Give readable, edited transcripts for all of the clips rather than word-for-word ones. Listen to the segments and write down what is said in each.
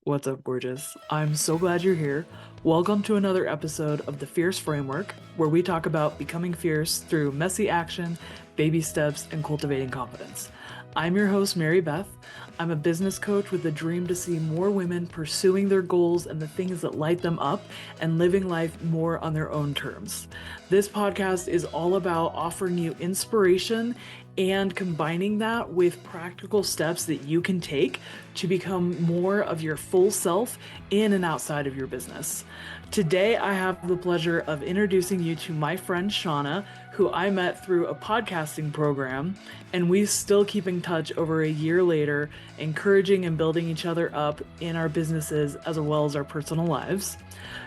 What's up, gorgeous? I'm so glad you're here. Welcome to another episode of the Fierce Framework, where we talk about becoming fierce through messy action, baby steps, and cultivating confidence. I'm your host, Mary Beth. I'm a business coach with a dream to see more women pursuing their goals and the things that light them up and living life more on their own terms. This podcast is all about offering you inspiration and combining that with practical steps that you can take to become more of your full self in and outside of your business. Today, I have the pleasure of introducing you to my friend Shauna, who I met through a podcasting program, and we still keep in touch over a year later, encouraging and building each other up in our businesses as well as our personal lives.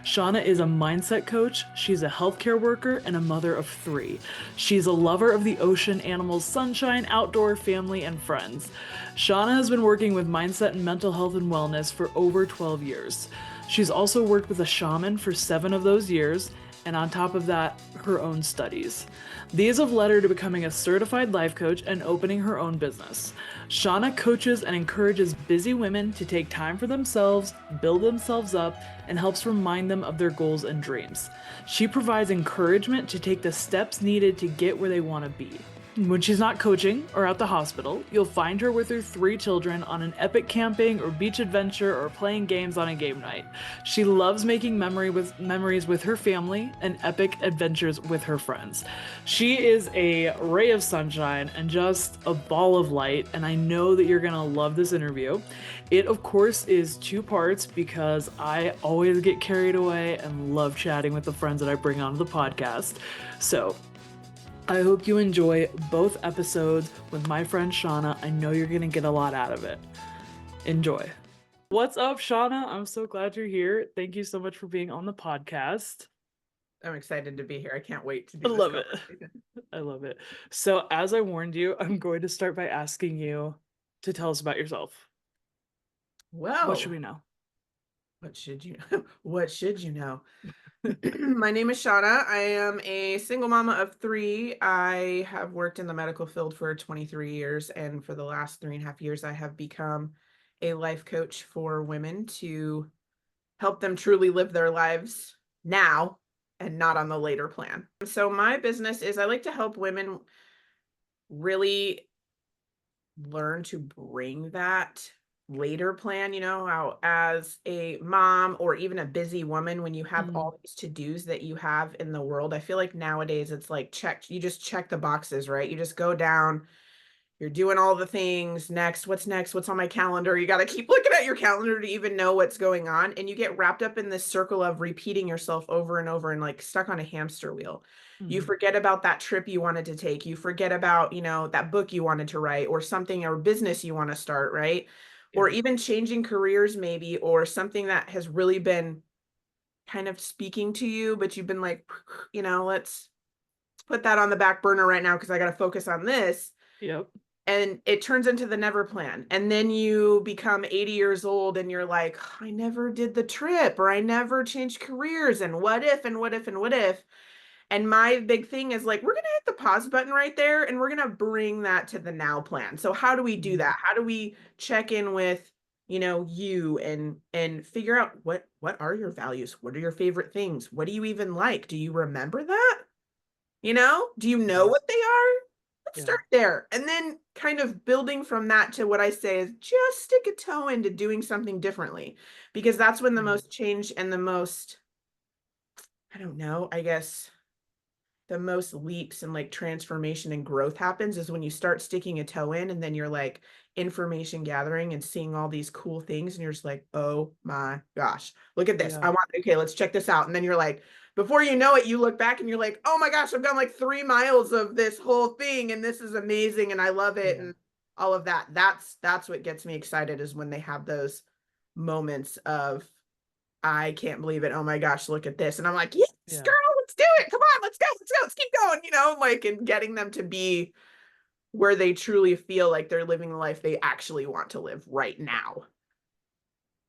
Shauna is a mindset coach, she's a healthcare worker, and a mother of 3. She's a lover of the ocean, animals, sunshine, outdoor, family, and friends. Shauna has been working with mindset and mental health and wellness for over 12 years. She's also worked with a shaman for 7 of those years, and on top of that, her own studies. These have led her to becoming a certified life coach and opening her own business. Shauna coaches and encourages busy women to take time for themselves, build themselves up, and helps remind them of their goals and dreams. She provides encouragement to take the steps needed to get where they want to be. When she's not coaching or at the hospital, you'll find her with her 3 children on an epic camping or beach adventure or playing games on a game night. She loves making memories with her family and epic adventures with her friends. She is a ray of sunshine and just a ball of light, and I know that you're gonna love this interview. It, of course, is 2 parts because I always get carried away and love chatting with the friends that I bring onto the podcast. So, I hope you enjoy both episodes with my friend Shauna. I know you're going to get a lot out of it. Enjoy. What's up, Shauna? I'm so glad you're here. Thank you so much for being on the podcast. I'm excited to be here. I can't wait to I do this love it. conversation. I love it. So, as I warned you, I'm going to start by asking you to tell us about yourself. What should Well, we know? what should you what should you know? My name is Shauna. I am a single mama of 3. I have worked in the medical field for 23 years, and for the last 3.5 years, I have become a life coach for women to help them truly live their lives now and not on the later plan. So my business is I like to help women really learn to bring that later plan, how as a mom or even a busy woman, when you have Mm, all these to-dos that you have in the world, I feel like nowadays it's like you just check the boxes, right? You just go down, you're doing all the things. Next, what's on my calendar? You got to keep looking at your calendar to even know what's going on, and you get wrapped up in this circle of repeating yourself over and over and like stuck on a hamster wheel. You mm, forget about that trip you wanted to take. You forget about, that book you wanted to write or something or business you want to start, right? Or yeah. even changing careers maybe, or something that has really been kind of speaking to you, but you've been like, let's put that on the back burner right now because I got to focus on this, Yep. and it turns into the never plan. And then you become 80 years old and you're like, I never did the trip, or I never changed careers, and what if, and what if, and what if. And my big thing is like, we're going to hit the pause button right there and we're going to bring that to the now plan. So how do we do Mm, that? How do we check in with, you and figure out what are your values? What are your favorite things? What do you even like? Do you remember that? Do you know yeah. what they are? Let's Yeah. start there. And then kind of building from that to what I say is just stick a toe into doing something differently, because that's when the Mm, most change and the most, I don't know, I guess the most leaps and like transformation and growth happens is when you start sticking a toe in, and then you're like information gathering and seeing all these cool things, and you're just like, oh my gosh, look at this. yeah. Okay, let's check this out. And then you're like, before you know it, you look back and you're like, oh my gosh, I've gone like 3 miles of this whole thing, and this is amazing and I love it. Yeah. And all of that. That's what gets me excited, is when they have those moments of, I can't believe it. Oh my gosh, look at this. And I'm like, yes, Yeah. girl, let's do it. Come on, let's go, let's keep going, like, and getting them to be where they truly feel like they're living the life they actually want to live right now.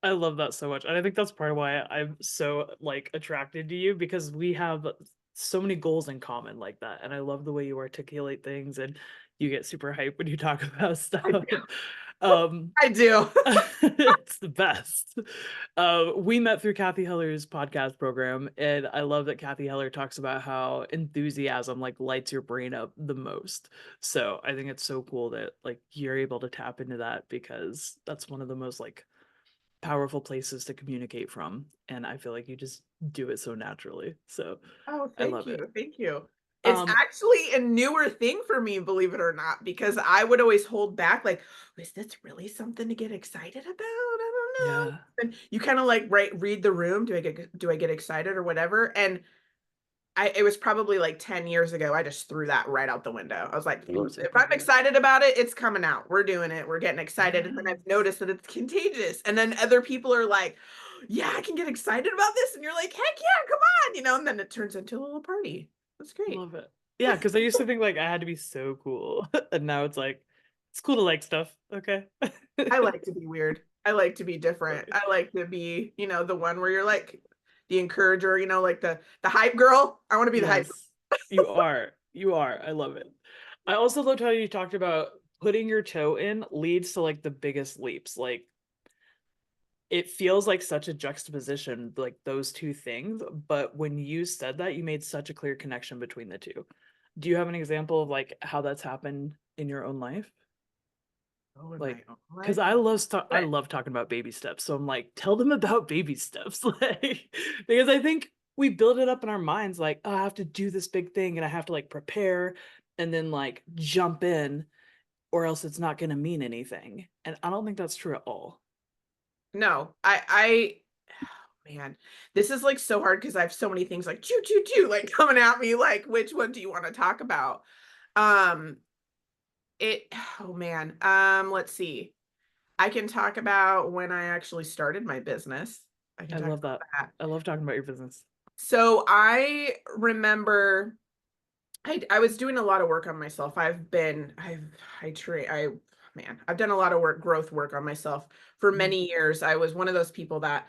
I love that so much. And I think that's part of why I'm so like attracted to you, because we have so many goals in common like that. And I love the way you articulate things and you get super hyped when you talk about stuff. Um, I do. it's the best. We met through Kathy Heller's podcast program, and I love that Kathy Heller talks about how enthusiasm like lights your brain up the most. So I think it's so cool that like you're able to tap into that because that's one of the most like powerful places to communicate from, and I feel like you just do it so naturally. So Oh, I thank love it. you. Thank you. It's Um, actually a newer thing for me, believe it or not, because I would always hold back, like, is this really something to get excited about? I don't know. yeah, And you kind of like read the room. Do I get excited or whatever? And it was probably like 10 years ago. I just threw that right out the window. I was like, that's if I'm appropriate. excited about it, it's coming out. We're doing it. We're getting excited. And then Yeah, I've noticed that it's contagious. And then other people are like, yeah, I can get excited about this. And you're like, heck yeah, come on, and then it turns into a little party. That's great. love it. Yeah, because I used to think like I had to be so cool, and now it's like it's cool to like stuff. Okay. I like to be weird. I like to be different. I like to be, the one where you're like the encourager, like the hype girl. I want to be the hype girl. Yes, you are. You are. I love it. I also loved how you talked about putting your toe in leads to like the biggest leaps. Like it feels like such a juxtaposition, like those two things. But when you said that, you made such a clear connection between the two. Do you have an example of like how that's happened in your own life? Oh, in my Like, own because life. I But love talking about baby steps. So I'm like, tell them about baby steps, like because I think we build it up in our minds, like, oh, I have to do this big thing and I have to like prepare and then like jump in, or else it's not going to mean anything. And I don't think that's true at all. no, man, this is like so hard because I have so many things like choo choo choo like coming at me. Like, which one do you want to talk about? Um, it, oh man, let's see. I can talk about when I actually started my business. I can I talk love about that. that. I love talking about your business. So I remember I was doing a lot of work on myself. I've done a lot of growth work on myself for Mhm. many years. I was one of those people that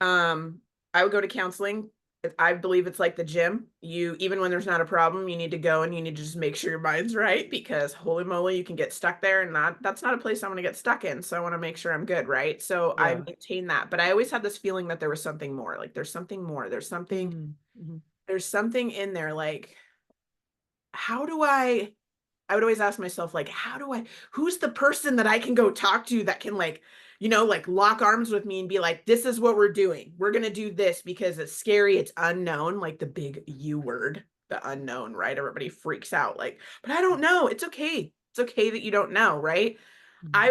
um I would go to counseling. I believe it's like the gym. Even when there's not a problem, you need to go and you need to just make sure your mind's right because holy moly, you can get stuck there and that's not a place I want to get stuck in. So I want to make sure I'm good, right? So I Yeah. maintain that. But I always had this feeling that there was something more. Like there's something more. Mm-hmm. There's something in there like how do I would always ask myself, like, who's the person that I can go talk to that can, like, like lock arms with me and be like, this is what we're doing. We're going to do this because it's scary. It's unknown, like the big U word, the unknown, right? Everybody freaks out, like, but I don't know. It's okay. It's okay that you don't know, right? Mm-hmm. I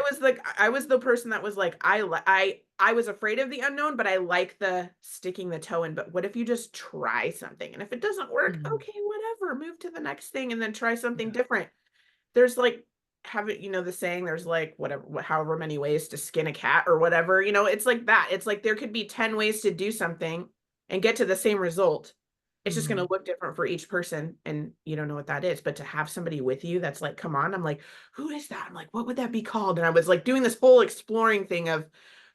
was the person that was like, I was afraid of the unknown, but I like the sticking the toe in. But what if you just try something? And if it doesn't work, Mm-hmm. okay, whatever, move to the next thing and then try something Yeah. different. There's like the saying there's like whatever however many ways to skin a cat or whatever, it's like that. It's like there could be 10 ways to do something and get to the same result. It's just going Mm-hmm. to look different for each person and you don't know what that is, but to have somebody with you that's like, come on, I'm like, who is that? I'm like, what would that be called? And I was like doing this whole exploring thing of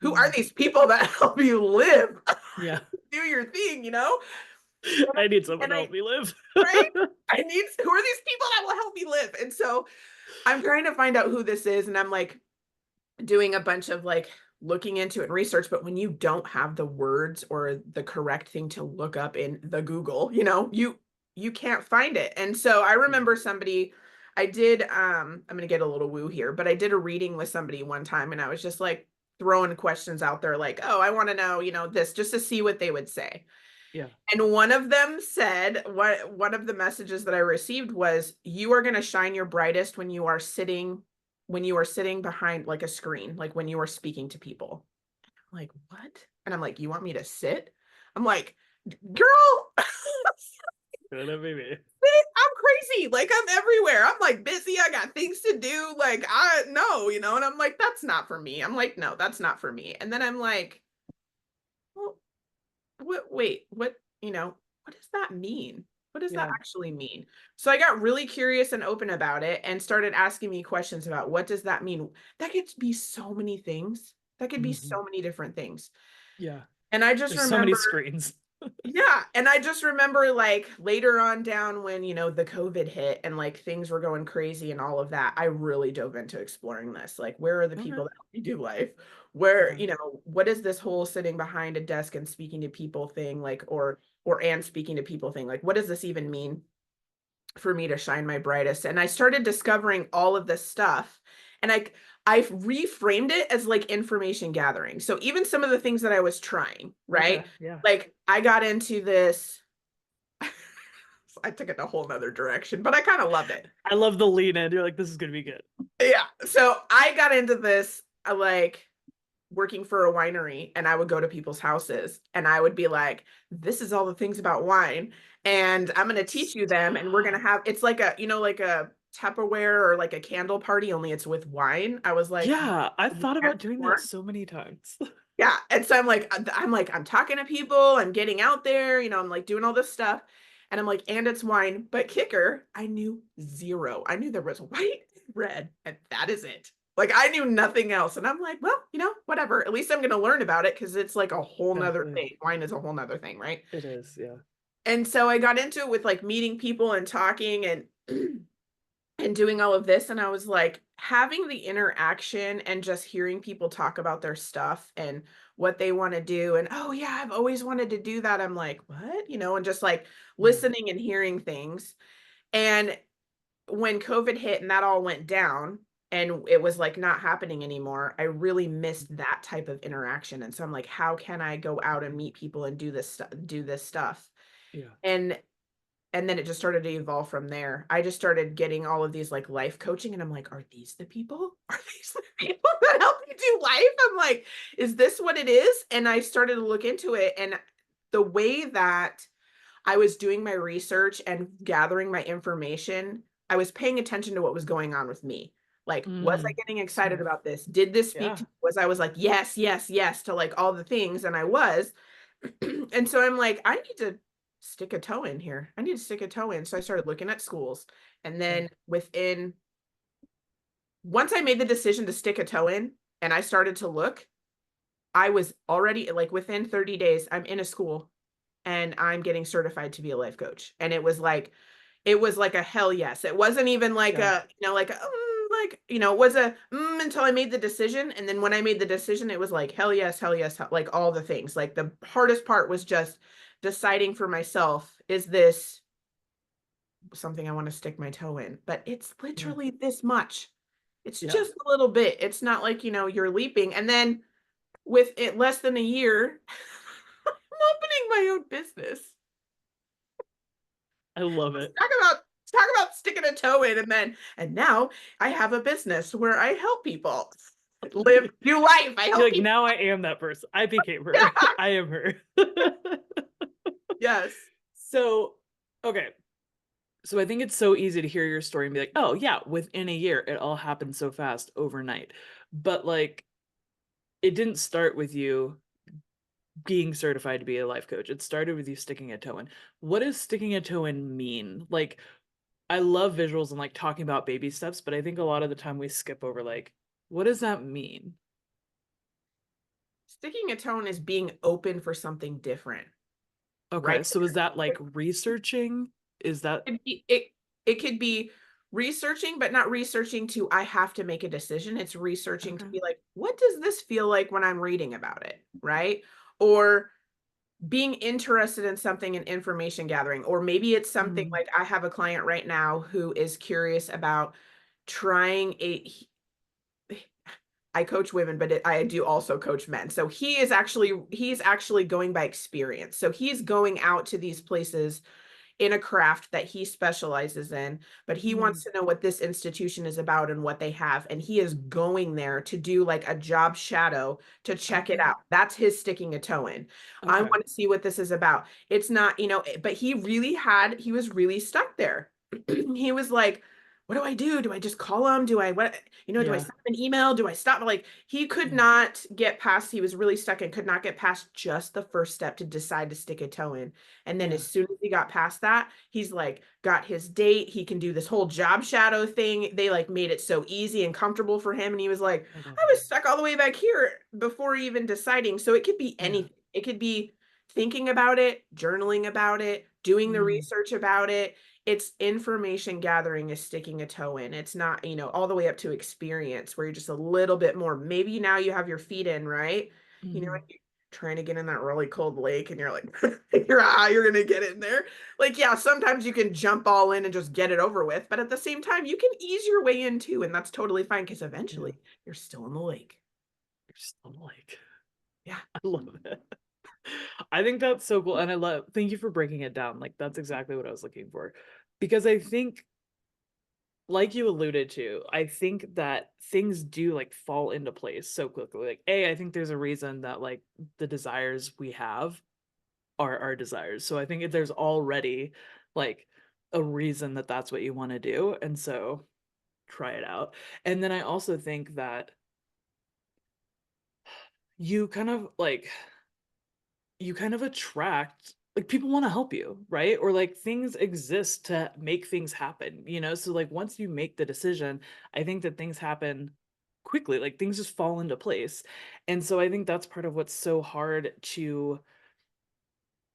who are Mm-hmm. these people that help you live, Yeah. do your thing, I need someone and to I help me live. right, who are these people that will help me live? And so I'm trying to find out who this is, and I'm like doing a bunch of like looking into it and research. But when you don't have the words or the correct thing to look up in the Google, you can't find it. And so I Yeah. remember somebody I did I'm gonna get a little woo here, but I did a reading with somebody one time and I was just like throwing questions out there like, oh, I want to know, this just to see what they would say. Yeah. And one of them said, one of the messages that I received was, you are going to shine your brightest when you are sitting behind like a screen, like when you are speaking to people. I'm like, what? And I'm like, you want me to sit? I'm like, girl, Good baby. I'm crazy. Like I'm everywhere. I'm like busy. I got things to do. Like I no, and I'm like, that's not for me. I'm like, no, that's not for me. And then I'm like, well, wait, what does that mean? What does that Yeah. actually mean? So I got really curious and open about it and started asking me questions about what does that mean? That could be so many things. That could be Mm-hmm. so many different things. Yeah. And I just There's so many remember, screens. Yeah, and I just remember like later on down when, the COVID hit and like things were going crazy and all of that, I really dove into exploring this. Like, where are the Okay. people that help me do life? Where, Yeah. what is this whole sitting behind a desk and speaking to people thing like or and speaking to people thing? Like, what does this even mean for me to shine my brightest? And I started discovering all of this stuff. And I reframed it as like information gathering. So even some of the things that I was trying, Okay. right? Yeah. Like I got into this, I took it a whole nother direction, but I kind of loved it. I love the lean in. You're like, this is gonna be good. Yeah. So I got into this, like working for a winery, and I would go to people's houses and I would be like, this is all the things about wine. And I'm going to teach you them. And we're going to Stop. have, it's like like a Tupperware or like a candle party, only it's with wine. I was like, Yeah, I've you thought can't about doing that more. so many times. Yeah. And so I'm talking to people, I'm getting out there, I'm like doing all this stuff. And I'm like, and it's wine. But kicker, I knew zero. I knew there was white, red, and that is it. Like I knew nothing else. And I'm like, well, whatever. At least I'm gonna learn about it because it's like a whole nother Exactly. thing. Wine is a whole nother thing, right? It is, yeah. And so I got into it with like meeting people and talking and and doing all of this. And I was like, having the interaction and just hearing people talk about their stuff and what they want to do. And oh, yeah, I've always wanted to do that. I'm like, what? And just like Yeah. listening and hearing things. And when COVID hit and that all went down and it was like not happening anymore, I really missed that type of interaction. And so I'm like, how can I go out and meet people and do this stuff? Yeah. And and then it just started to evolve from there. I just started getting all of these like life coaching, and I'm like, are these the people? Are these the people that help you do life? I'm like, is this what it is? And I started to look into it. And the way that I was doing my research and gathering my information, I was paying attention to what was going on with me. Like, was I getting excited Smart. about this? Did this speak to Yeah. me? Was like, yes, yes, yes to like all the things, and I was. And so I'm like, I need to stick a toe in here. I need to stick a toe in. So I started looking at schools. And Yeah. then once I made the decision to stick a toe in and I started to look, I was already like within 30 days, I'm in a school and I'm getting certified to be a life coach. And it was like a hell yes. It wasn't even like Yeah. it was a until I made the decision. And then when I made the decision, it was like hell yes, like all the things. Like the hardest part was just deciding for myself, is this something I want to stick my toe in? But it's Yeah. literally this much. It's Yeah. just a little bit. It's not like, you're leaping. And then with it less than a year, I'm opening my own business. I love it. Talk about sticking a toe in, and now I have a business where I help people live new life. I You're help like, people. now I am that person. I became her. Yeah. I am her. Yes. So, okay. So I think it's so easy to hear your story and be like, oh, yeah, within a year, it all happened so fast overnight. But like, it didn't start with you being certified to be a life coach. It started with you sticking a toe in. What does sticking a toe in mean? Like, I love visuals and like talking about baby steps, but I think a lot of the time we skip over like, what does that mean? Sticking a tone is being open for something different, Okay, right? so is that like researching? Is that It could be researching, but not researching to I have to make a decision. It's researching to okay? be like, what does this feel like when I'm reading about it, right? Or being interested in something in information gathering, or maybe it's something Mm, like I have a client right now who is curious about trying I coach women, but I do also coach men. So he's actually going by experience. So he's going out to these places in a craft that he specializes in, but he mm, wants to know what this institution is about and what they have. And he is going there to do like a job shadow to check it okay, out. That's his sticking a toe in. I okay, want to see what this is about. It's not, but he was really stuck there. He was like, what do I do? Do I just call him? Do I yeah, send him an email? Do I stop? Like he could yeah, not get past, he was really stuck and could not get past just the first step to decide to stick a toe in. And then yeah. as soon as he got past that, he's like got his date. He can do this whole job shadow thing. They like made it so easy and comfortable for him. And he was like, I love I that. was stuck all the way back here before even deciding. So it could be Yeah, anything. It could be thinking about it, journaling about it, doing the Mm, research about it. It's information gathering is sticking a toe in. It's not, all the way up to experience where you're just a little bit more. Maybe now you have your feet in, right? mm, You're trying to get in that really cold lake and you're like, you're gonna get in there. Like, yeah, sometimes you can jump all in and just get it over with, but at the same time, you can ease your way in too, and that's totally fine because yeah. eventually you're still in the lake. You're still like, Yeah. I love it. I think that's so cool. And thank you for breaking it down. Like, that's exactly what I was looking for. Because I think, like you alluded to, I think that things do like fall into place so quickly. Like, I think there's a reason that like the desires we have are our desires. So I think there's already like a reason that that's what you want to do. And so try it out. And then I also think that you kind of like you kind of attract like people want to help you, right? Or like things exist to make things happen, So like once you make the decision, I think that things happen quickly, like things just fall into place. And so I think that's part of what's so hard to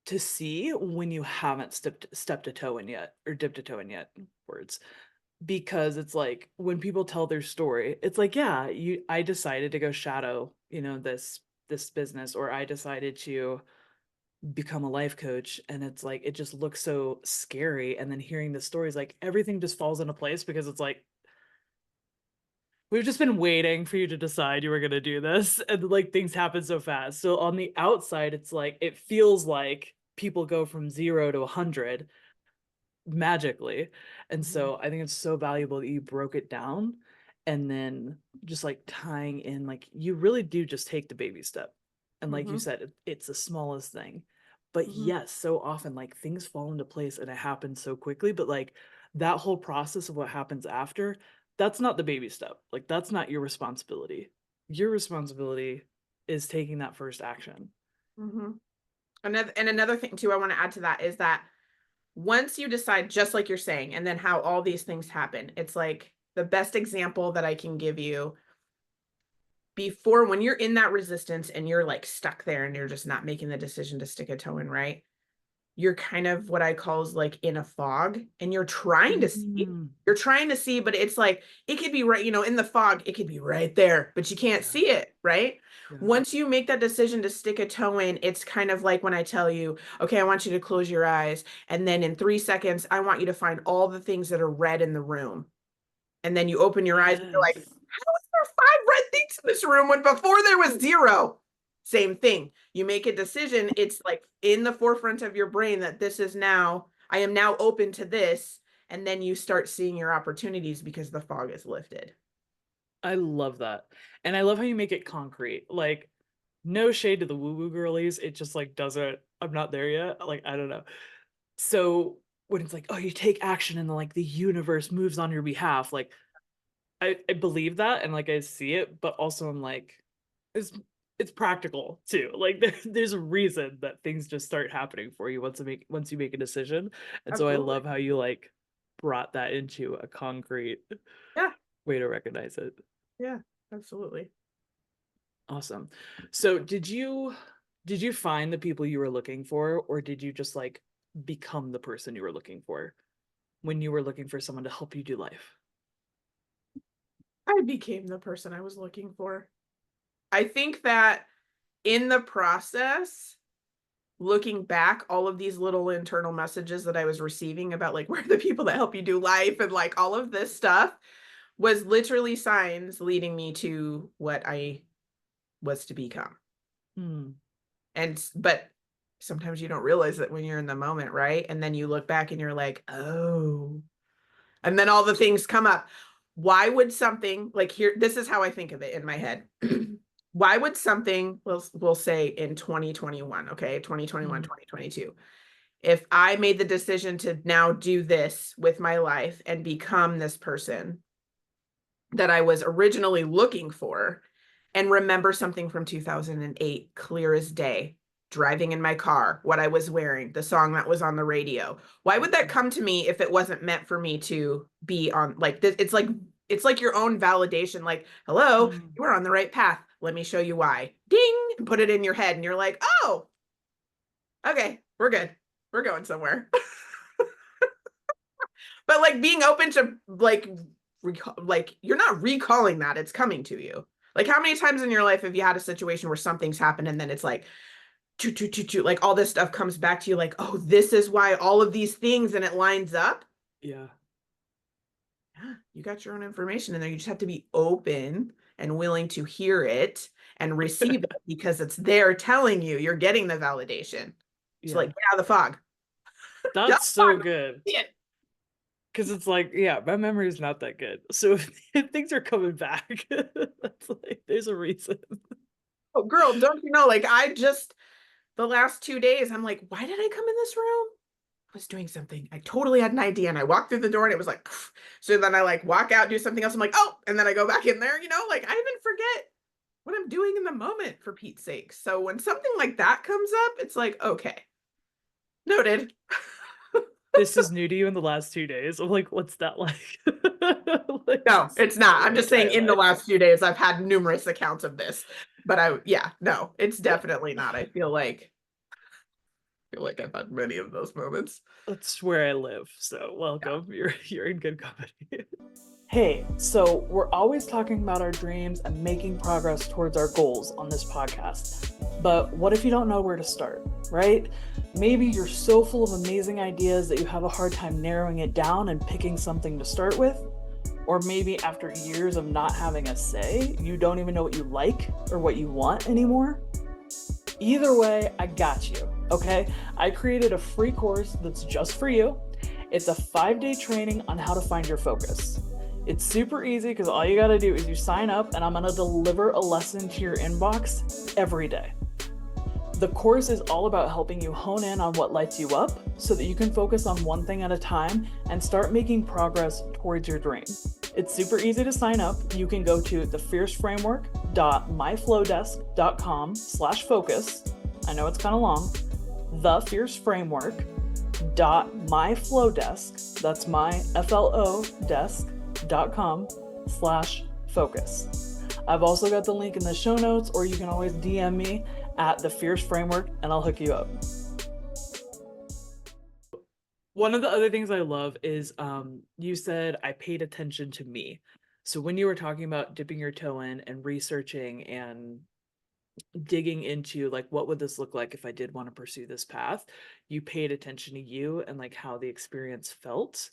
see when you haven't stepped a toe in yet or dipped a toe in yet words, because it's like when people tell their story, it's like, yeah, I decided to go shadow, this business, or I decided to become a life coach, and it's like it just looks so scary, and then hearing the stories, like everything just falls into place because it's like we've just been waiting for you to decide you were going to do this, and like things happen so fast. So on the outside it's like it feels like people go from 0 to 100 magically. And Mhm. so I think it's so valuable that you broke it down, and then just like tying in, like you really do just take the baby step. And like you Mhm. said, it's the smallest thing. But Mhm. yes, so often like things fall into place and it happens so quickly. But like that whole process of what happens after, that's not the baby step. Like that's not your responsibility. Your responsibility is taking that first action. Mhm. Another thing too I want to add to that is that once you decide, just like you're saying, and then how all these things happen, it's like the best example that I can give you before, when you're in that resistance and you're like stuck there and you're just not making the decision to stick a toe in, right? You're kind of what I call is like in a fog, and you're trying to see. Mm, You're trying to see, but it's like it could be right, in the fog, it could be right there, but you can't yeah, see it, right? yeah. Once you make that decision to stick a toe in, it's kind of like when I tell you, okay, I want you to close your eyes, and then in 3 seconds, I want you to find all the things that are red in the room. And then you open your eyes and you're like, Yes. how is there five red things in this room when before there was zero? Same thing. You make a decision, it's like in the forefront of your brain that I am now open to this. And then you start seeing your opportunities because the fog is lifted. I love that. And I love how you make it concrete. Like, no shade to the woo woo girlies. It just like doesn't, I'm not there yet. Like, I don't know. So when it's like, oh, you take action and like the universe moves on your behalf, like I believe that and like I see it, but also I'm like, it's it's practical too. Like there's a reason that things just start happening for you once you make a decision. And so I Absolutely. love how you like brought that into a concrete Yeah. way to recognize it. Yeah. Absolutely. Awesome. So did you find the people you were looking for, or did you just like become the person you were looking for when you were looking for someone to help you do life? I became the person I was looking for. I think that in the process, looking back, all of these little internal messages that I was receiving about like where are the people that help you do life and like all of this stuff was literally signs leading me to what I was to become. Hmm. But sometimes you don't realize that when you're in the moment, right? And then you look back and you're like, oh, and then all the things come up. Why would something like here, this is how I think of it in my head. Why would something, we'll say in 2021, okay, 2021, Hmm. 2022, if I made the decision to now do this with my life and become this person that I was originally looking for, and remember something from 2008 clear as day, driving in my car, what I was wearing, the song that was on the radio. Why would that come to me if it wasn't meant for me to be on like this? It's like your own validation, like, hello, Hmm. you are on the right path. Let me show you why. Ding, and put it in your head, and you're like, oh, Okay, we're good. We're going somewhere. But like being open to like you're not recalling that, it's coming to you. Like how many times in your life have you had a situation where something's happened and then it's like like all this stuff comes back to you like, oh, this is why all of these things and it lines up. Yeah. Yeah, you got your own information in there. You just have to be open and willing to hear it and receive it because it's there telling you you're getting the validation. So like Yeah. get out of the fog. Get out That's of so the fog. good. See it. Because it's like, yeah, my memory is not that good. So if things are coming back, that's like, there's a reason. Oh, girl, don't you know? Like I just the last 2 days, I'm like, why did I come in this room? I was doing something. I totally had an idea, and I walked through the door, and it was like, pff. So then I like walk out, do something else. I'm like, oh, and then I go back in there. Like I even forget what I'm doing in the moment for Pete's sake. So when something like that comes up, it's like, okay, noted. This is new to you in the last 2 days. I'm like, what's that like? Like, No, it's it's not. never I'm my just saying entire in the life. last few days, I've had numerous accounts of this. But yeah, no, it's definitely not. I feel like I've had many of those moments. That's where I live. So Yeah. welcome. You're in good company. Hey, so we're always talking about our dreams and making progress towards our goals on this podcast. But what if you don't know where to start, right? Maybe you're so full of amazing ideas that you have a hard time narrowing it down and picking something to start with. Or maybe after years of not having a say, you don't even know what you like or what you want anymore. Either way, I got you, okay? I created a free course that's just for you. It's a 5-day training on how to find your focus. It's super easy because all you gotta do is you sign up, and I'm gonna deliver a lesson to your inbox every day. The course is all about helping you hone in on what lights you up so that you can focus on one thing at a time and start making progress towards your dream. It's super easy to sign up. You can go to thefierceframework.myflowdesk.com/focus. I know it's kind of long. Thefierceframework.myflowdesk, that's my FLO desk.com/focus. I've also got the link in the show notes, or you can always DM me at the Fierce Framework and I'll hook you up. One of the other things I love is you said I paid attention to me. So when you were talking about dipping your toe in and researching and digging into like what would this look like if I did want to pursue this path, you paid attention to you and like how the experience felt.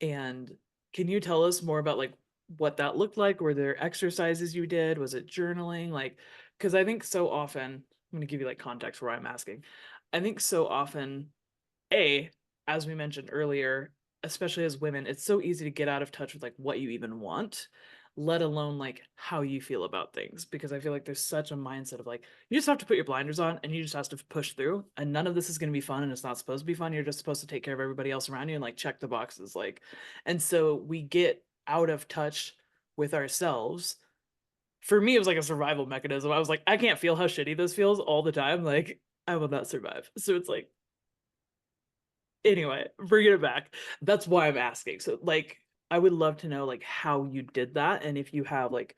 And can you tell us more about like what that looked like? Were there exercises you did? Was it journaling? Like, because I think so often, I'm going to give you like context where I'm asking. I think so often, as we mentioned earlier, especially as women, it's so easy to get out of touch with like what you even want, let alone like how you feel about things. Because I feel like there's such a mindset of like, you just have to put your blinders on and you just have to push through. And none of this is going to be fun and it's not supposed to be fun. You're just supposed to take care of everybody else around you and like check the boxes. Like, and so we get out of touch with ourselves. For me, it was like a survival mechanism. I was like, I can't feel how shitty this feels all the time. Like, I will not survive. So it's like, anyway, bringing it back. That's why I'm asking. So, like, I would love to know like how you did that, and if you have like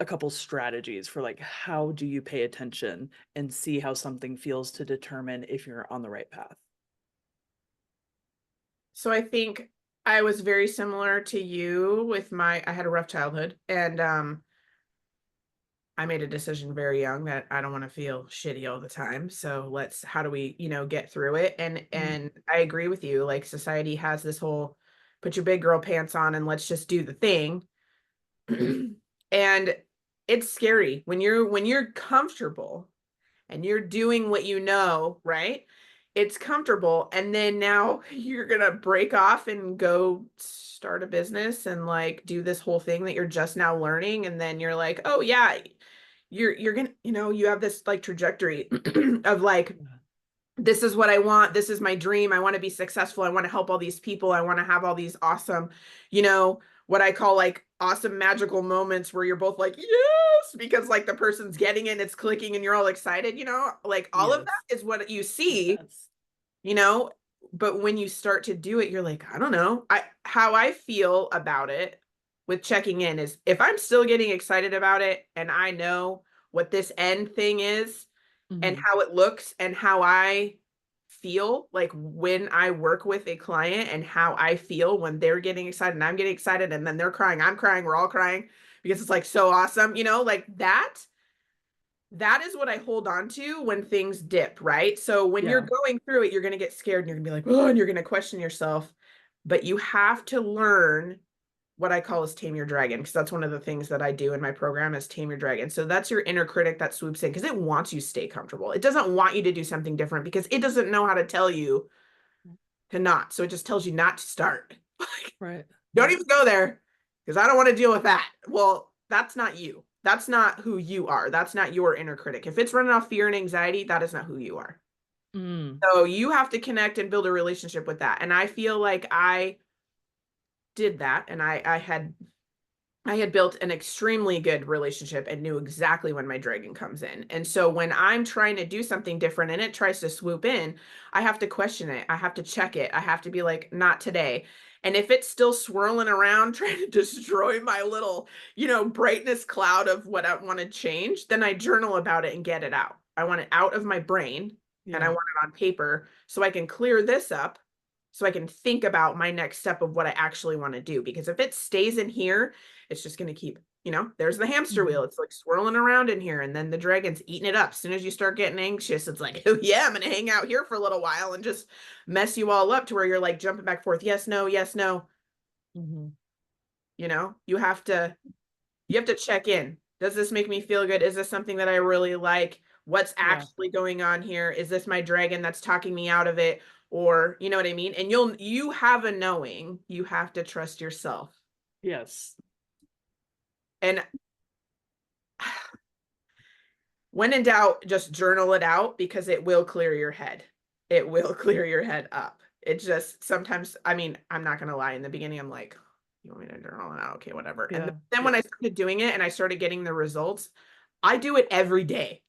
a couple strategies for like how do you pay attention and see how something feels to determine if you're on the right path. So I think I was very similar to you with I had a rough childhood, and I made a decision very young that I don't want to feel shitty all the time. So how do we, get through it? And Mhm. and I agree with you. Like society has this whole put your big girl pants on and let's just do the thing. And it's scary when you're comfortable and you're doing what you know, right? It's comfortable. And then now you're gonna break off and go start a business and like do this whole thing that you're just now learning. And then you're like, oh yeah, you're gonna, you have this like trajectory of like, Yeah. this is what I want. This is my dream. I want to be successful. I want to help all these people. I want to have all these awesome, what I call like awesome magical moments where you're both like, yes, because like the person's getting it, it's clicking, and you're all excited, like all of Yes. that is what you see, Yes. you know. But when you start to do it, you're like, I don't know. How I feel about it with checking in is if I'm still getting excited about it and I know what this end thing is, and Hmm. how it looks and how I feel like when I work with a client and how I feel when they're getting excited and I'm getting excited and then they're crying, I'm crying, we're all crying because it's like so awesome, like that is what I hold on to when things dip, right? So when you're Yeah. going through it, you're going to get scared and you're going to be like, oh, and you're going to question yourself. But you have to learn what I call is tame your dragon, because that's one of the things that I do in my program is tame your dragon. So that's your inner critic that swoops in because it wants you to stay comfortable. It doesn't want you to do something different because it doesn't know how to tell you to not. So it just tells you not to start. Right. Don't Right. even go there because I don't want to deal with that. Well, that's not you. That's not who you are. That's not your inner critic. If it's running off fear and anxiety, that is not who you are. Mm. So you have to connect and build a relationship with that. And I feel like I did that and I had built an extremely good relationship and knew exactly when my dragon comes in. And so when I'm trying to do something different and it tries to swoop in, I have to question it. I have to check it. I have to be like, not today. And if it's still swirling around trying to destroy my little, brightness cloud of what I want to change, then I journal about it and get it out. I want it out of my brain and I Yeah. want it on paper so I can clear this up so I can think about my next step of what I actually want to do. Because if it stays in here, it's just going to keep, there's the hamster Hmm. wheel. It's like swirling around in here and then the dragon's eating it up. As soon as you start getting anxious, it's like, oh yeah, I'm going to hang out here for a little while and just mess you all up to where you're like jumping back and forth. Yes, no, yes, no. Hmm. You have to check in. Does this make me feel good? Is this something that I really like? What's Yeah. actually going on here? Is this my dragon that's talking me out of it? Or, you know what I mean? And you have a knowing. You have to trust yourself. Yes. And when in doubt, just journal it out because it will clear your head. It will clear your head up. It just sometimes, I mean, I'm not going to lie. In the beginning, I'm like, you want me to journal it out? Okay, whatever. And Yeah. then when Yeah. I started doing it and I started getting the results, I do it every day.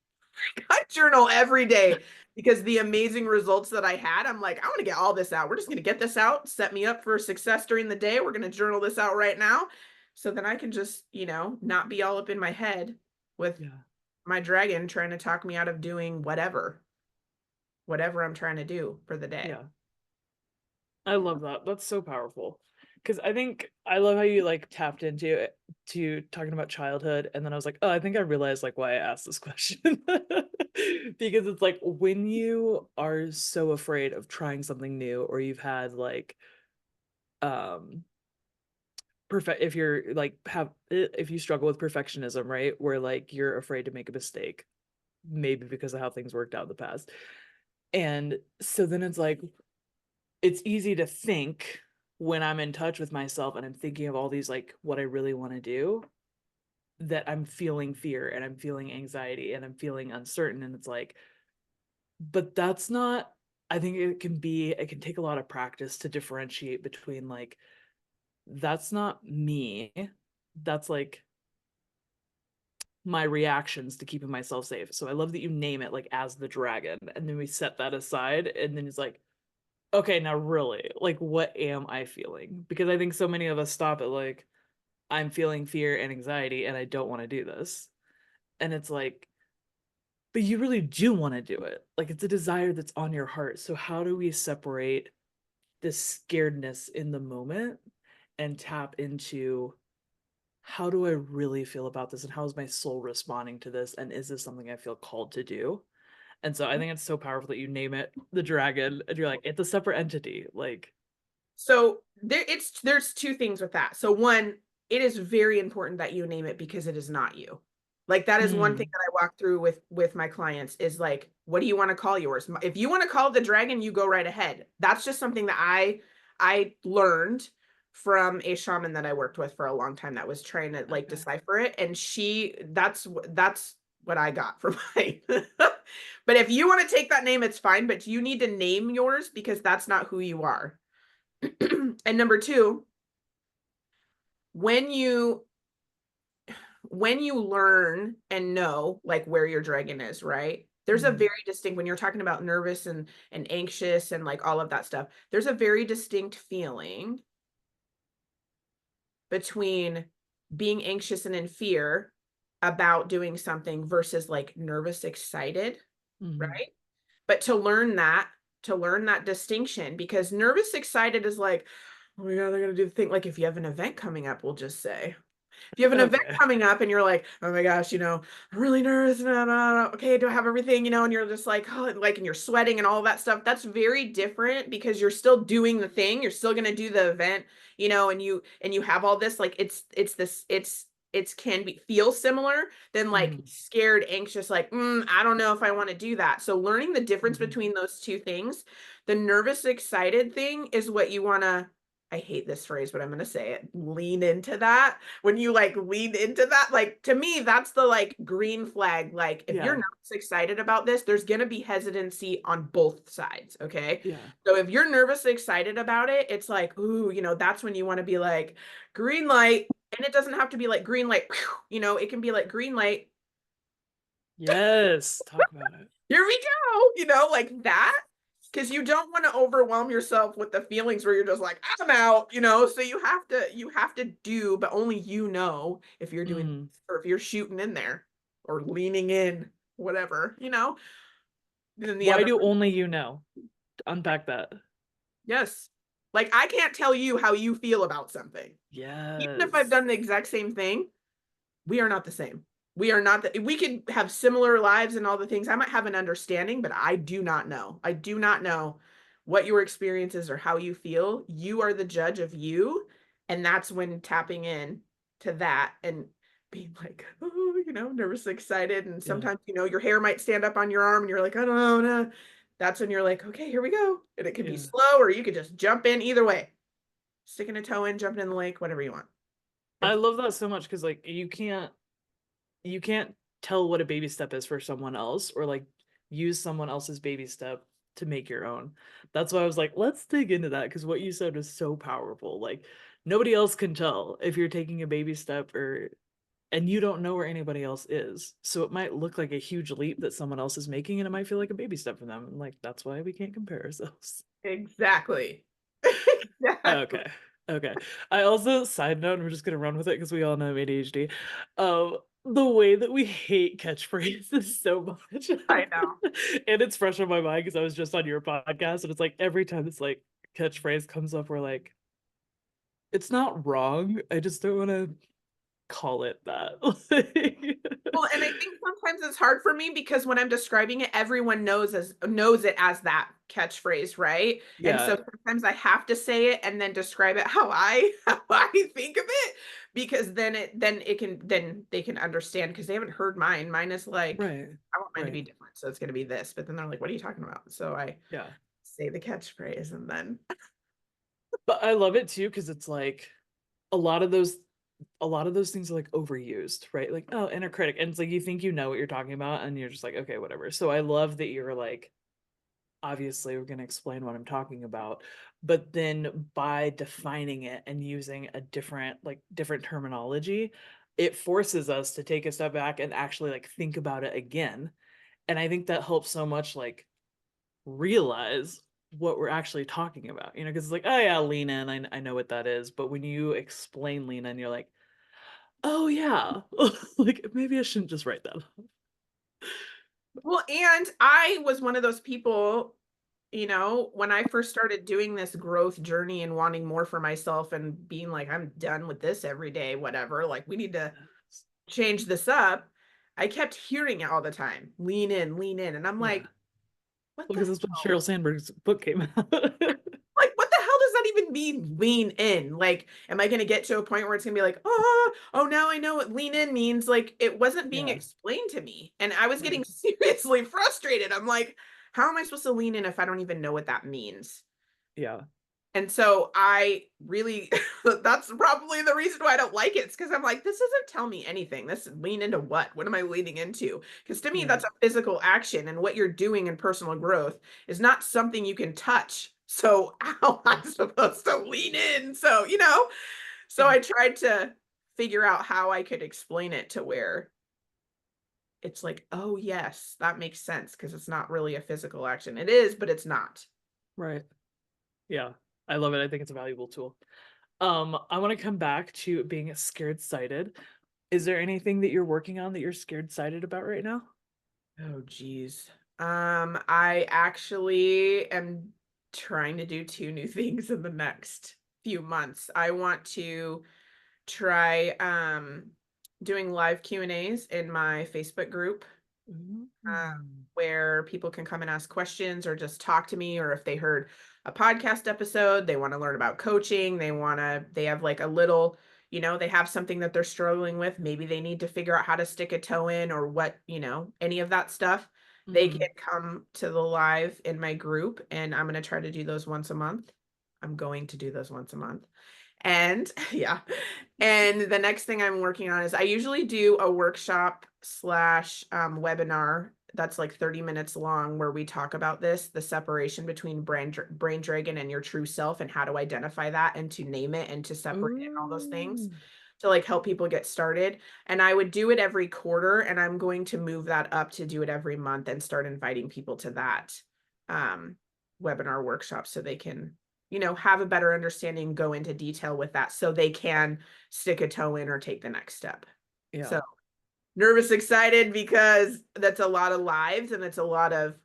I journal every day because the amazing results that I had, I'm like, I want to get all this out. We're just going to get this out, set me up for success during the day. We're going to journal this out right now. So then I can just, not be all up in my head with Yeah. my dragon trying to talk me out of doing whatever I'm trying to do for the day. Yeah. I love that. That's so powerful. Because I think I love how you like tapped into it to talking about childhood, and then I was like, oh, I think I realized like why I asked this question. Because it's like when you are so afraid of trying something new, or you've had like um perfect if you're like have if you struggle with perfectionism, right? Where like you're afraid to make a mistake, maybe because of how things worked out in the past. And so then it's easy to think when I'm in touch with myself and I'm thinking of all these like what I really want to do that I'm feeling fear and I'm feeling anxiety and I'm feeling uncertain. And it's like, but that's not, I think it can take a lot of practice to differentiate between like, that's not me. That's like my reactions to keeping myself safe. So I love that you name it like as the dragon. And then we set that aside. And then it's like, okay, now really, like, what am I feeling? Because I think so many of us stop at like, I'm feeling fear and anxiety and I don't want to do this. And it's like, but you really do want to do it. Like, it's a desire that's on your heart. So, how do we separate this scaredness in the moment and tap into how do I really feel about this? And how is my soul responding to this? And is this something I feel called to do? And so I think it's so powerful that you name it the dragon and you're like, it's a separate entity. Like, So there's two things with that. So one, it is very important that you name it because it is not you. Like that is one thing mm, that I walk through with my clients is like, what do you want to call yours? If you want to call it the dragon, you go right ahead. That's just something that I learned from a shaman that I worked with for a long time that was trying to like okay. decipher it, and that's what I got from mine. But if you want to take that name, it's fine. But you need to name yours because that's not who you are. And number two, when you when you learn and know like where your dragon is, right? There's a Mm, very distinct when you're talking about nervous and anxious and like all of that stuff. There's a very distinct feeling between being anxious and in fear about doing something versus like nervous excited. Hmm. right? But to learn that distinction, because nervous excited is like, oh my God, they're gonna do the thing. Like if you have an event coming up, we'll just say, if you have an event Okay. coming up and you're like, oh my gosh, I'm really nervous. No, no, no. Okay, do I have everything? And you're just like, oh, like, and you're sweating and all that stuff. That's very different because you're still doing the thing. You're still gonna do the event, and you have all this. Like, it's can be feel similar than like Hmm. scared, anxious, like, I don't know if I want to do that. So learning the difference Hmm. between those two things, the nervous, excited thing is what you want to. I hate this phrase, but I'm going to say it. Lean into that. When you like lean into that, like to me, that's the like green flag. Like if you're Yeah. not excited about this, there's going to be hesitancy on both sides. Okay. Yeah. So if you're nervous, excited about it, it's like, ooh, that's when you want to be like green light. And it doesn't have to be like green light, it can be like green light. Yes. Talk about it. Here we go, like that. Because you don't want to overwhelm yourself with the feelings where you're just like, I'm out, So you have to do, but only if you're doing Mm. or if you're shooting in there or leaning in, whatever, Then the Why other, do only you know? Unpack that. yes. Like I can't tell you how you feel about something. Even if I've Yes. done the exact same thing, we are not the same. We are not we could have similar lives and all the things. I might have an understanding, but I do not know. I do not know what your experience is or how you feel. You are the judge of you. And that's when tapping in to that and being like, oh, nervous, excited. And Yeah. sometimes, your hair might stand up on your arm and you're like, I don't know. No. That's when you're like, okay, here we go. And it could be Yeah. slow or you could just jump in either way, sticking a toe in, jumping in the lake, whatever you want. I It's love that so much because like you can't tell what a baby step is for someone else or like use someone else's baby step to make your own. That's why I was like, let's dig into that because what you said was so powerful. Like nobody else can tell if you're taking a baby step or and you don't know where anybody else is. So it might look like a huge leap that someone else is making and it might feel like a baby step for them. And like that's why we can't compare ourselves. exactly. Okay. Exactly. Okay. I also, side note, and we're just gonna run with it because we all know ADHD. The way that we hate catchphrases so much. I know. And it's fresh on my mind because I was just on your podcast, and it's like every time this like catchphrase comes up, we're like, it's not wrong. I just don't want to call it that. Well, and I think sometimes it's hard for me because when I'm describing it, everyone knows it as that catchphrase, right? And so Yeah, sometimes I have to say it and then describe it how I how I think of it because then they can understand because they haven't heard mine. Mine is like right. I want mine to Right. be different, so it's going to be this. But then they're like, "What are you talking about?" So I Yeah. say the catchphrase and then But I love it too because it's like a lot of those a lot of those things are like overused, right? Like, oh, inner critic. And it's like you think you know what you're talking about, and you're just like, okay, whatever. So I love that you're like, obviously, we're going to explain what I'm talking about. But then by defining it and using a different terminology, it forces us to take a step back and actually like think about it again. And I think that helps so much like realize what we're actually talking about, because it's like, oh yeah, lean in, I know what that is. But when you explain lean in, you're like, oh yeah, like maybe I shouldn't just write that. well, and I was one of those people, when I first started doing this growth journey and wanting more for myself and being like, I'm done with this every day, whatever, like we need to change this up. I kept hearing it all the time, lean in, lean in. And I'm Yeah, like, what the because that's when Sheryl Sandberg's book came out. what the hell does that even mean, lean in? Like, am I going to get to a point where it's going to be like, oh, now I know what lean in means? Like, it wasn't being Yeah, explained to me. And I was getting right. seriously frustrated. I'm like, how am I supposed to lean in if I don't even know what that means? Yeah, And so I really, that's probably the reason why I don't like it. It's because I'm like, this doesn't tell me anything. This lean into what? What am I leaning into? Because to me, yeah, that's a physical action. And what you're doing in personal growth is not something you can touch. So how am I supposed to lean in? So, so yeah, I tried to figure out how I could explain it to where it's like, oh, yes, that makes sense because it's not really a physical action. It is, but it's not. right. Yeah, I love it. I think it's a valuable tool. I want to come back to being scared sighted. Is there anything that you're working on that you're scared sighted about right now? Oh, geez. I actually am trying to do two new things in the next few months. I want to try doing live Q&As in my Facebook group, Mm. where people can come and ask questions or just talk to me, or if they heard a podcast episode, they want to learn about coaching, they have like a little, they have something that they're struggling with. Maybe they need to figure out how to stick a toe in or what, any of that stuff. They Mhm. can come to the live in my group, and I'm going to try to do those once a month. I'm going to do those once a month. And yeah. And the next thing I'm working on is I usually do a workshop slash webinar that's like 30 minutes long, where we talk about the separation between brain dragon and your true self, and how to identify that and to name it and to separate it and all those things, Ooh. to like help people get started. And I would do it every quarter, and I'm going to move that up to do it every month and start inviting people to that um, webinar workshop, so they can have a better understanding, go into detail with that, so they can stick a toe in or take the next step. Yeah. So nervous, excited, because that's a lot of lives and it's a lot of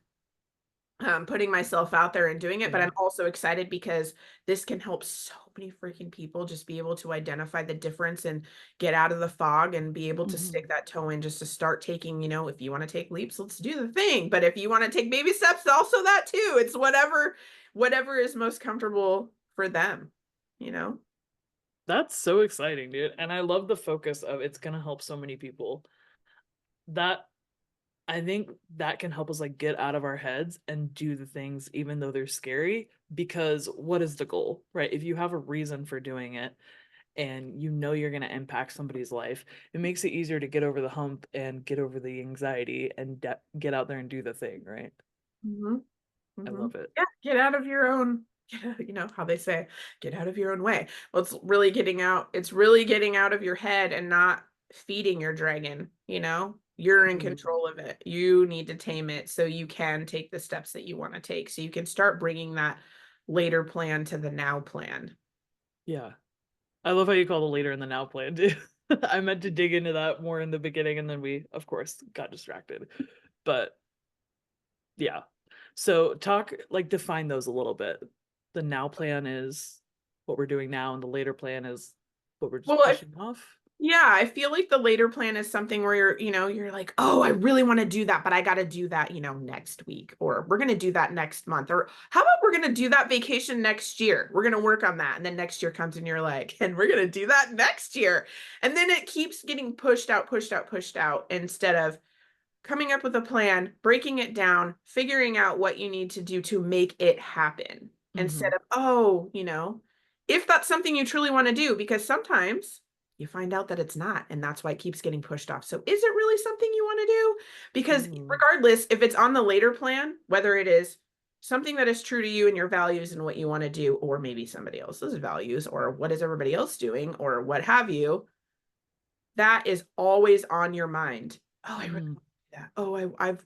putting myself out there and doing it. But Yeah. I'm also excited because this can help so many freaking people just be able to identify the difference and get out of the fog and be able to Mhm. stick that toe in, just to start taking, if you want to take leaps, let's do the thing. But if you want to take baby steps, also that too. It's whatever is most comfortable for them, you know? That's so exciting, dude. And I love the focus of it's gonna help so many people. That I think that can help us like get out of our heads and do the things even though they're scary, because what is the goal, right? If you have a reason for doing it and you know you're going to impact somebody's life, it makes it easier to get over the hump and get over the anxiety and get out there and do the thing, right? Mhm. I Mhm. love it. Yeah, get out of your own, how they say, get out of your own way. Well, it's really getting out of your head and not feeding your dragon, You're in Mhm. control of it. You need to tame it so you can take the steps that you want to take. So you can start bringing that later plan to the now plan. Yeah. I love how you call the later in the now plan too. I meant to dig into that more in the beginning and then we, of course, got distracted. But yeah. So talk like define those a little bit. The now plan is what we're doing now, and the later plan is what we're just Well, pushing off. yeah, I feel like the later plan is something where you're like, oh, I really want to do that, but I got to do that, next week, or we're going to do that next month, or how about we're going to do that vacation next year? We're going to work on that. And then next year comes and you're like, and we're going to do that next year. And then it keeps getting pushed out, pushed out, pushed out, instead of coming up with a plan, breaking it down, figuring out what you need to do to make it happen, instead Hmm. of, oh, if that's something you truly want to do, because sometimes you find out that it's not, and that's why it keeps getting pushed off. So is it really something you want to do? Because Ooh. regardless, if it's on the later plan, whether it is something that is true to you and your values and what you want to do, or maybe somebody else's values, or what is everybody else doing, or what have you, that is always on your mind. Oh, I really Hmm. want to do that. Oh,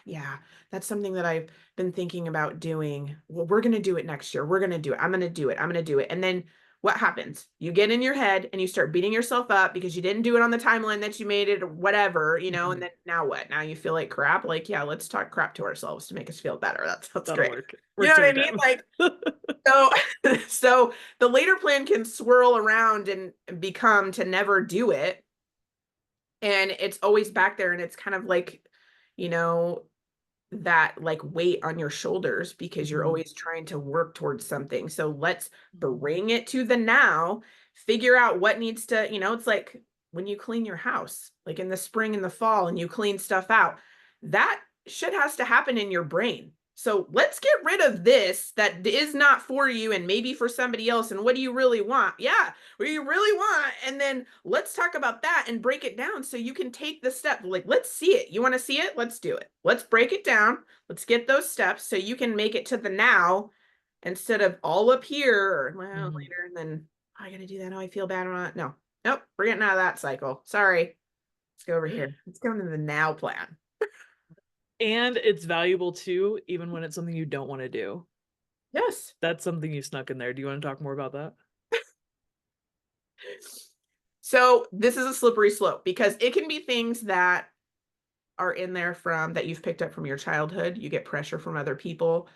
yeah, that's something that I've been thinking about doing. Well, we're going to do it next year. We're going to do it. I'm going to do it. I'm going to do it. And then what happens? You get in your head and you start beating yourself up because you didn't do it on the timeline that you made it, or whatever, Hmm. and then now what? Now you feel like crap. Like, yeah, let's talk crap to ourselves to make us feel better. That sounds That'll great. work. You know Works what I every mean? time. Like, so, so the later plan can swirl around and become to never do it, and it's always back there, and it's kind of like, you know that like weight on your shoulders, because you're Hmm. always trying to work towards something. So let's Hmm. bring it to the now, figure out what needs to, it's like when you clean your house, like in the spring and the fall, and you clean stuff out, that shit has to happen in your brain. So let's get rid of this that is not for you and maybe for somebody else. And what do you really want? Yeah, what you really want. And then let's talk about that and break it down so you can take the step. Like, let's see it. You want to see it? Let's do it. Let's break it down. Let's get those steps so you can make it to the now, instead of all up here, or well, Hmm. later, and then I gotta do that. Now I feel bad or not. No, nope, we're getting out of that cycle. Sorry. Let's go over here. Let's go into the now plan. And it's valuable too, even when it's something you don't want to do. Yes. That's something you snuck in there. Do you want to talk more about that? So this is a slippery slope, because it can be things that are in there from that you've picked up from your childhood. You get pressure from other people,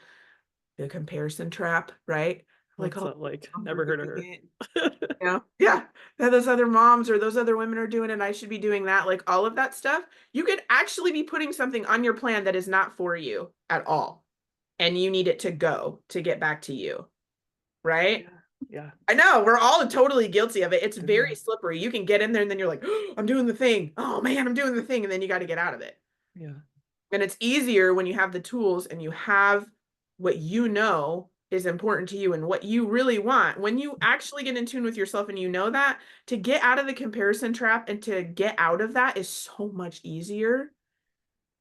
the comparison trap, right? Like, What's oh, that like? moms are Never heard of doing her. it. Yeah. That those other moms or those other women are doing it. I should be doing that. Like all of that stuff. You could actually be putting something on your plan that is not for you at all. And you need it to go to get back to you. Right? Yeah. Yeah. I know we're all totally guilty of it. It's very Definitely. slippery. You can get in there and then you're like, oh, I'm doing the thing. Oh man, I'm doing the thing. And then you got to get out of it. Yeah. And it's easier when you have the tools and you have what you know is important to you and what you really want. When you actually get in tune with yourself and you know that, to get out of the comparison trap and to get out of that is so much easier.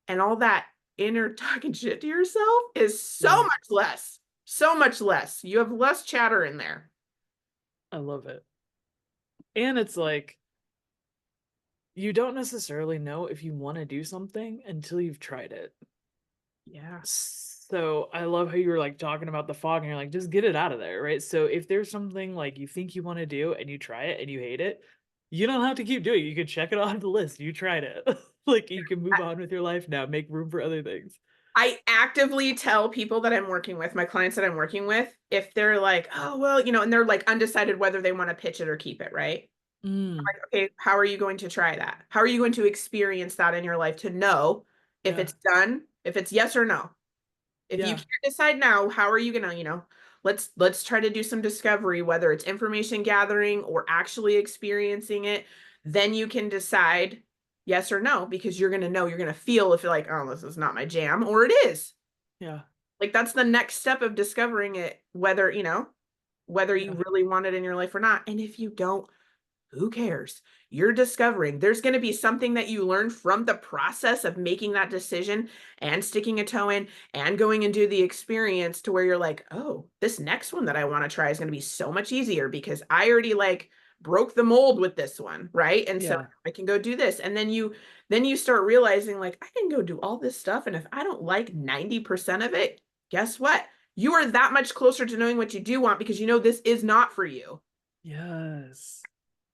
And all that inner talking shit to yourself is so Yeah. much less. So much less. You have less chatter in there. I love it. And it's like, you don't necessarily know if you want to do something until you've tried it. Yeah. So I love how you were like talking about the fog and you're like, just get it out of there, right? So if there's something like you think you want to do and you try it and you hate it, you don't have to keep doing it. You can check it off the list. You tried it. Like you can move on with your life now, make room for other things. I actively tell people that I'm working with, my clients that I'm working with, if they're like, oh, well, and they're like undecided whether they want to pitch it or keep it, right? Mm, Like, okay, how are you going to try that? How are you going to experience that in your life to know if yeah. it's done, if it's yes or no? If you Yeah. can't decide now, how are you gonna, let's try to do some discovery, whether it's information gathering or actually experiencing it. Then you can decide yes or no, because you're gonna know, you're gonna feel if you're like, oh, this is not my jam, or it is. Yeah. Like that's the next step of discovering it, whether you Yeah. really want it in your life or not. And if you don't, who cares? You're discovering there's going to be something that you learn from the process of making that decision and sticking a toe in and going and do the experience to where you're like, oh, this next one that I want to try is going to be so much easier because I already like broke the mold with this one, right? And so Yeah. I can go do this. And then you start realizing like I can go do all this stuff and if I don't like 90% of it, guess what? You are that much closer to knowing what you do want because you know this is not for you. Yes.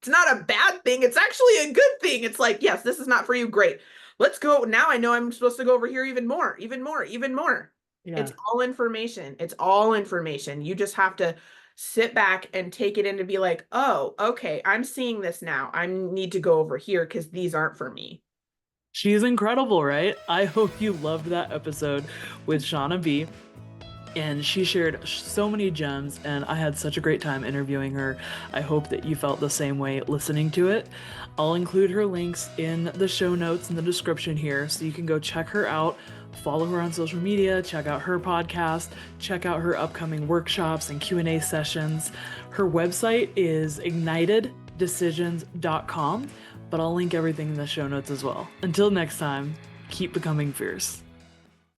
It's not a bad thing. It's actually a good thing. It's like, yes, this is not for you. Great. Let's go. Now I know I'm supposed to go over here even more, even more, even more. It's Yeah. all information. It's all information. You just have to sit back and take it in to be like, oh, okay, I'm seeing this now. I need to go over here because these aren't for me. She's incredible, right? I hope you loved that episode with Shauna B. And she shared so many gems, and I had such a great time interviewing her. I hope that you felt the same way listening to it. I'll include her links in the show notes in the description here, so you can go check her out, follow her on social media, check out her podcast, check out her upcoming workshops and Q&A sessions. Her website is igniteddecisions.com, but I'll link everything in the show notes as well. Until next time, keep becoming fierce.